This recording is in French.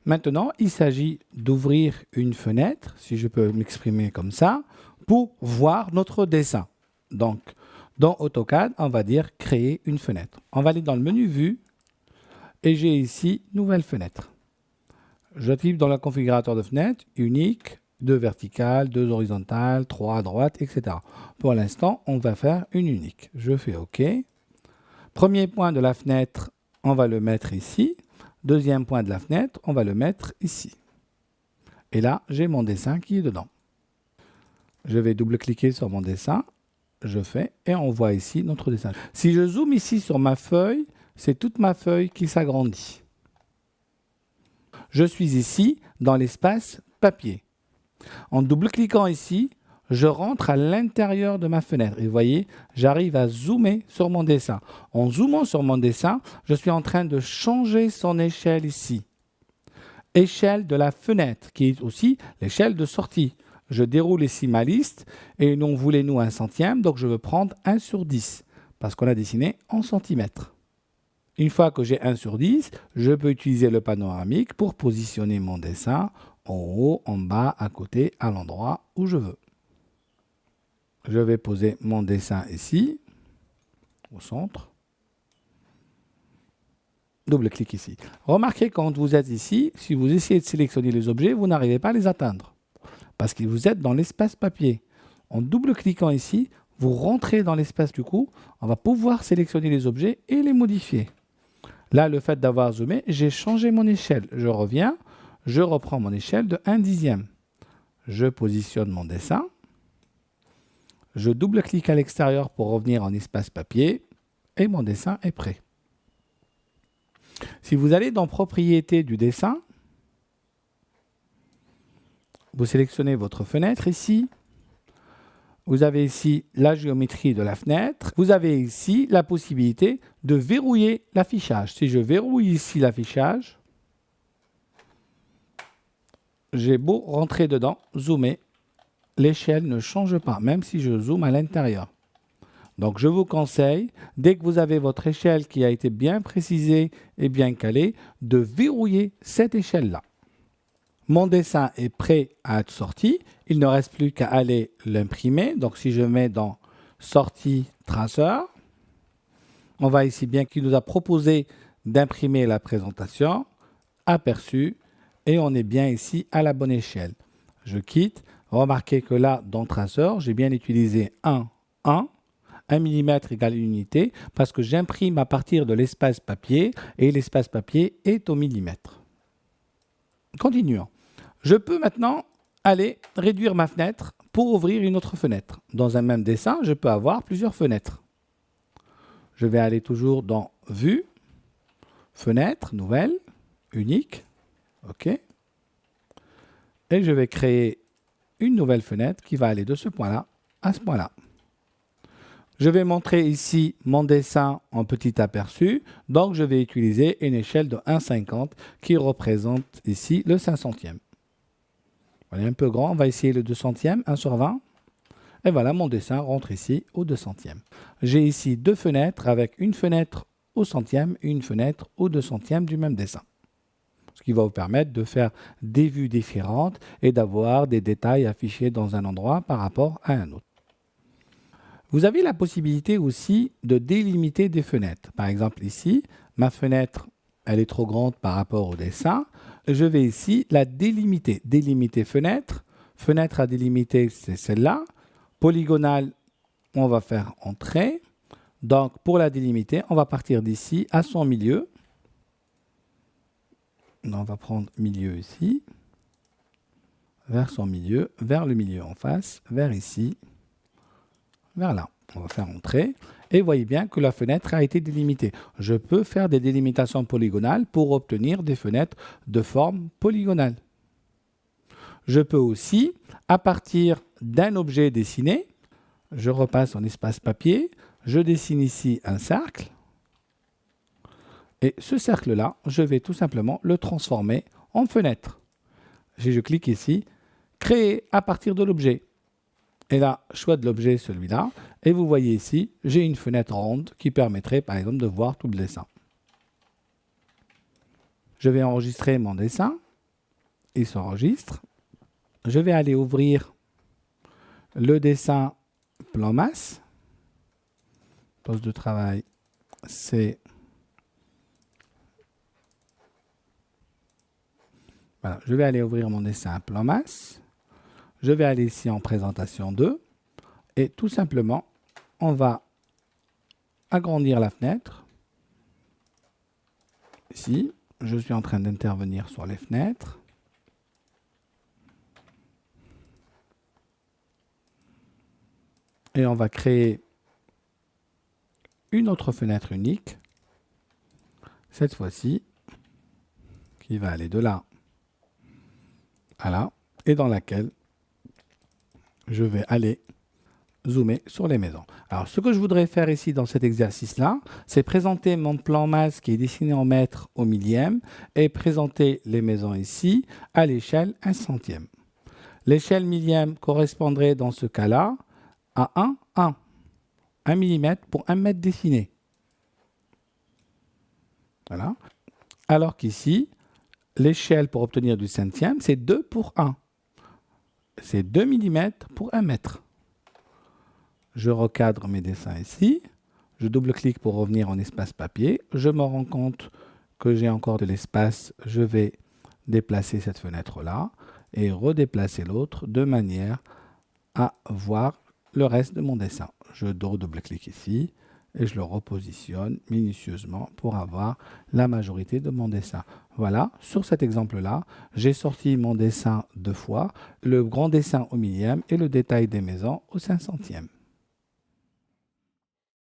Maintenant, il s'agit d'ouvrir une fenêtre, si je peux m'exprimer comme ça, pour voir notre dessin. Donc, dans AutoCAD, on va dire créer une fenêtre. On va aller dans le menu vue et j'ai ici nouvelle fenêtre. Je clique dans le configurateur de fenêtre, unique, 2 verticales, 2 horizontales, 3 à droite, etc. Pour l'instant, on va faire une unique. Je fais OK. Premier point de la fenêtre, on va le mettre ici. Deuxième point de la fenêtre, on va le mettre ici. Et là, j'ai mon dessin qui est dedans. Je vais double-cliquer sur mon dessin. Je fais et on voit ici notre dessin. Si je zoome ici sur ma feuille, c'est toute ma feuille qui s'agrandit. Je suis ici dans l'espace papier. En double-cliquant ici, je rentre à l'intérieur de ma fenêtre. Et vous voyez, j'arrive à zoomer sur mon dessin. En zoomant sur mon dessin, je suis en train de changer son échelle ici. Échelle de la fenêtre, qui est aussi l'échelle de sortie. Je déroule ici ma liste et on voulait nous un centième, donc je veux prendre 1 sur 10 parce qu'on a dessiné en centimètres. Une fois que j'ai 1 sur 10, je peux utiliser le panoramique pour positionner mon dessin en haut, en bas, à côté, à l'endroit où je veux. Je vais poser mon dessin ici, au centre. Double-clic ici. Remarquez quand vous êtes ici, si vous essayez de sélectionner les objets, vous n'arrivez pas à les atteindre. Parce que vous êtes dans l'espace papier. En double-cliquant ici, vous rentrez dans l'espace du coup, on va pouvoir sélectionner les objets et les modifier. Là, le fait d'avoir zoomé, j'ai changé mon échelle. Je reviens, je reprends mon échelle de 1/10. Je positionne mon dessin. Je double-clique à l'extérieur pour revenir en espace papier et mon dessin est prêt. Si vous allez dans Propriétés du dessin, vous sélectionnez votre fenêtre ici. Vous avez ici la géométrie de la fenêtre. Vous avez ici la possibilité de verrouiller l'affichage. Si je verrouille ici l'affichage, j'ai beau rentrer dedans, zoomer, l'échelle ne change pas, même si je zoome à l'intérieur. Donc je vous conseille, dès que vous avez votre échelle qui a été bien précisée et bien calée, de verrouiller cette échelle-là. Mon dessin est prêt à être sorti. Il ne reste plus qu'à aller l'imprimer. Donc si je mets dans Sortie traceur, on voit ici bien qu'il nous a proposé d'imprimer la présentation, aperçu, et on est bien ici à la bonne échelle. Je quitte. Remarquez que là, dans traceur, j'ai bien utilisé 1 mm égale une unité, parce que j'imprime à partir de l'espace papier, et l'espace papier est au millimètre. Continuons. Je peux maintenant aller réduire ma fenêtre pour ouvrir une autre fenêtre. Dans un même dessin, je peux avoir plusieurs fenêtres. Je vais aller toujours dans Vue, Fenêtre, Nouvelle, Unique. OK. Et je vais créer une nouvelle fenêtre qui va aller de ce point-là à ce point-là. Je vais montrer ici mon dessin en petit aperçu. Donc, je vais utiliser une échelle de 1,50 qui représente ici le 500e. Voilà, un peu grand. On va essayer le 200e, 1 sur 20. Et voilà, mon dessin rentre ici au 200e. J'ai ici deux fenêtres avec une fenêtre au centième et une fenêtre au 200e du même dessin. Ce qui va vous permettre de faire des vues différentes et d'avoir des détails affichés dans un endroit par rapport à un autre. Vous avez la possibilité aussi de délimiter des fenêtres. Par exemple ici, ma fenêtre, elle est trop grande par rapport au dessin. Je vais ici la délimiter. Délimiter fenêtre. Fenêtre à délimiter, c'est celle-là. Polygonale, on va faire entrée. Donc pour la délimiter, on va partir d'ici à son milieu. On va prendre milieu ici. Vers son milieu, vers le milieu en face, vers ici. Vers là. On va faire entrer. Et vous voyez bien que la fenêtre a été délimitée. Je peux faire des délimitations polygonales pour obtenir des fenêtres de forme polygonale. Je peux aussi, à partir d'un objet dessiné, je repasse en espace papier, je dessine ici un cercle. Et ce cercle-là, je vais tout simplement le transformer en fenêtre. Si je clique ici, créer à partir de l'objet. Et là, choix de l'objet, celui-là. Et vous voyez ici, j'ai une fenêtre ronde qui permettrait, par exemple, de voir tout le dessin. Je vais enregistrer mon dessin. il s'enregistre. Je vais aller ouvrir le dessin plan masse. Poste de travail, c'est... Voilà, je vais aller ouvrir mon dessin plan masse. Je vais aller ici en présentation 2. Et tout simplement, on va agrandir la fenêtre. Ici, je suis en train d'intervenir sur les fenêtres. Et on va créer une autre fenêtre unique. Cette fois-ci, qui va aller de là à là, et dans laquelle je vais aller zoomer sur les maisons. Alors, ce que je voudrais faire ici dans cet exercice-là, c'est présenter mon plan masse qui est dessiné en mètres au millième et présenter les maisons ici à l'échelle 1/100e. L'échelle millième correspondrait dans ce cas-là à 1 mm pour 1 mètre dessiné. Voilà. Alors qu'ici, l'échelle pour obtenir du centième, c'est 2 pour 1. C'est 2 mm pour 1 mètre. Je recadre mes dessins ici. Je double-clique pour revenir en espace papier. Je me rends compte que j'ai encore de l'espace. Je vais déplacer cette fenêtre-là et redéplacer l'autre de manière à voir le reste de mon dessin. Je double-clique ici et je le repositionne minutieusement pour avoir la majorité de mon dessin. Voilà, sur cet exemple-là, j'ai sorti mon dessin 2 fois, le grand dessin au millième et le détail des maisons au 500e.